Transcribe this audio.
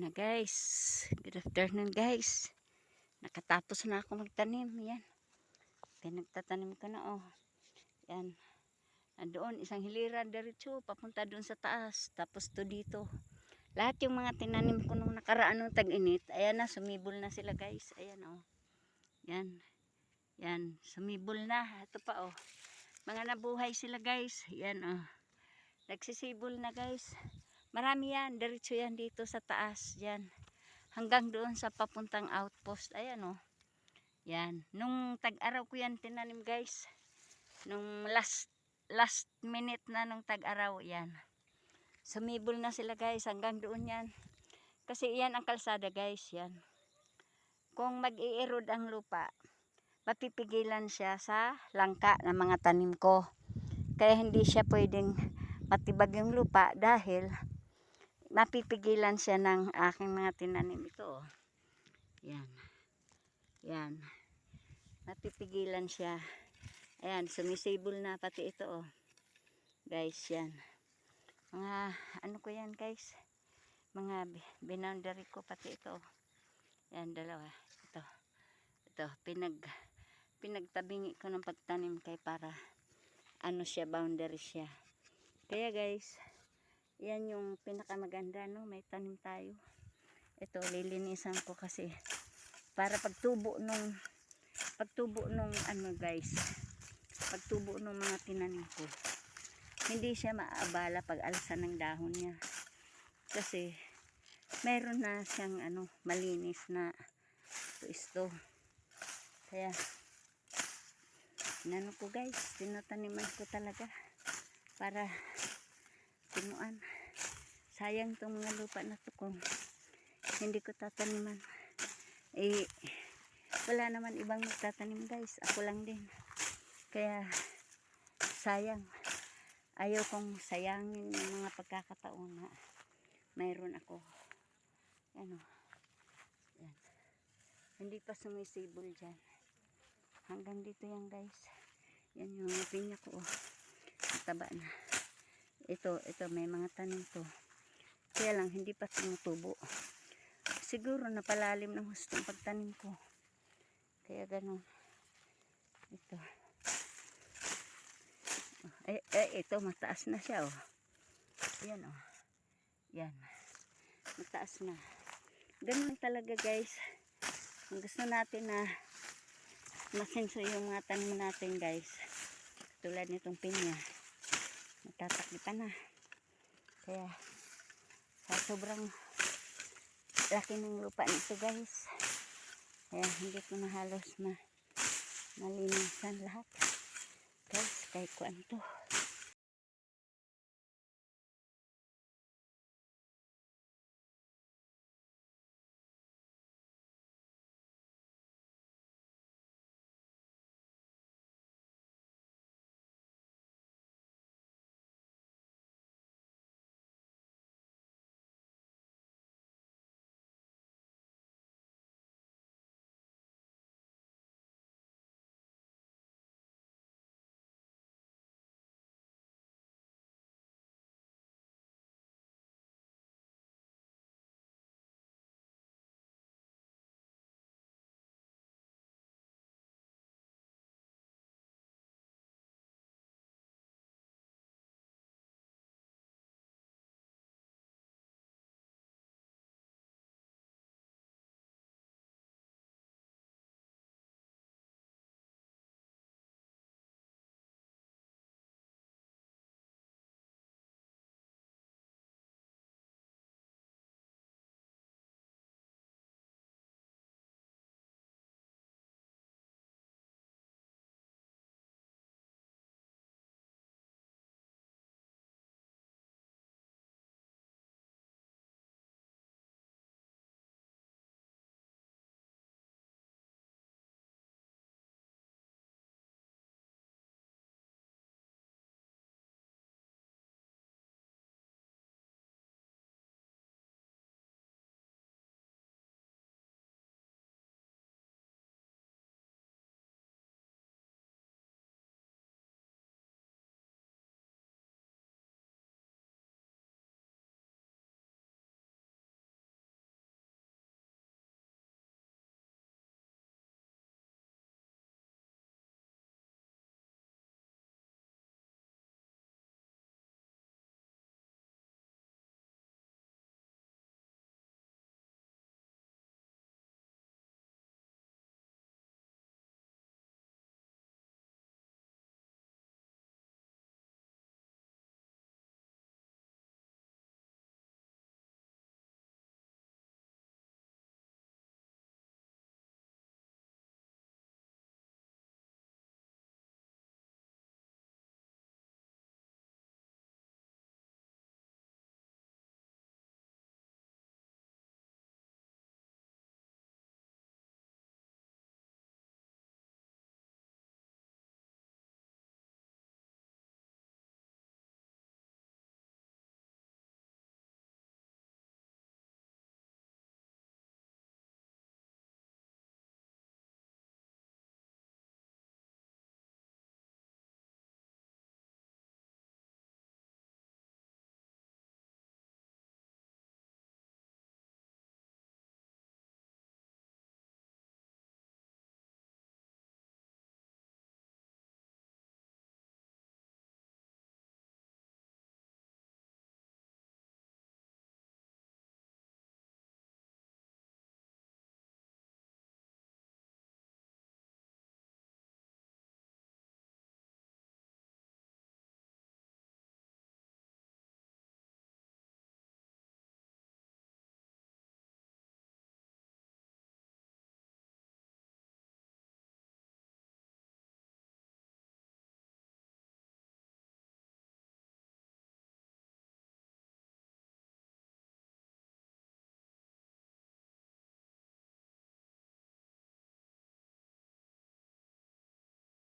Yan na guys. Good afternoon guys. Nakatapos na ako magtanim. Yan. Pinagtatanim ko na oh. Yan. Andoon isang hiliran diretso papunta doon sa taas. Tapos to dito. Lahat yung mga tinanim ko nung nakaraan ng tag-init. Ayan na, sumibol na sila guys. Ayan oh. Yan. Yan. Sumibol na. Ito pa oh. Mga nabuhay sila guys. Yan oh. Nagsisibol na guys. Marami yan. Diretso yan dito sa taas. Yan. Hanggang doon sa papuntang outpost. Ayan oh. Yan. Nung tag-araw ko yan tinanim guys. Nung last minute na nung tag-araw. Yan. Sumibol na sila guys. Hanggang doon yan. Kasi yan ang kalsada guys. Yan. Kung mag-i-erode ang lupa, mapipigilan siya sa langka ng mga tanim ko. Kaya hindi siya pwedeng matibag yung lupa dahil mapipigilan siya ng aking mga tinanim. Ito oh. Yan. Yan. Mapipigilan siya. Ayan, sumisibol na pati ito oh. Guys, yan. Mga ano ko yan guys. Mga binoundary ko pati ito oh. Yan, dalawa. Ito. Ito, pinagtabingi ko ng pagtanim kay para ano siya, boundary siya. Kaya guys, yan yung pinakamaganda no, may tanim tayo. Ito, lilinisan ko kasi para pagtubo nung ano guys, pagtubo nung mga tinanim ko. Hindi siya maabala pag alsa ng dahon niya. Kasi meron na siyang ano, malinis na isto. Kaya inano ko guys, tinataniman ko talaga para tinuan. Sayang tong mga lupa na to kung hindi ko tataniman. Eh, wala naman ibang magtatanim guys. Ako lang din. Kaya sayang. Ayaw kong sayangin yung mga pagkakataon na mayroon ako. Ano. Yan. Hindi pa sumisibol dyan. Hanggang dito yan guys. Yan yung pinya ko. Oh. Taba na. Ito may mga tanim to. Kaya lang hindi pa tumutubo. Siguro napalalim ng husto ang pagtanim ko. Kaya ganun. Ito. Ito mataas na siya oh. Yan oh. Yan. Mataas na. Ganun talaga guys. Kung gusto natin na masenso yung mga tanim natin guys. Tulad nitong pinya. Nagtataklipan na. Kaya sa sobrang laki ng lupa nito guys. Kaya hindi ko na halos malinisan lahat. Guys, kahit kuan to.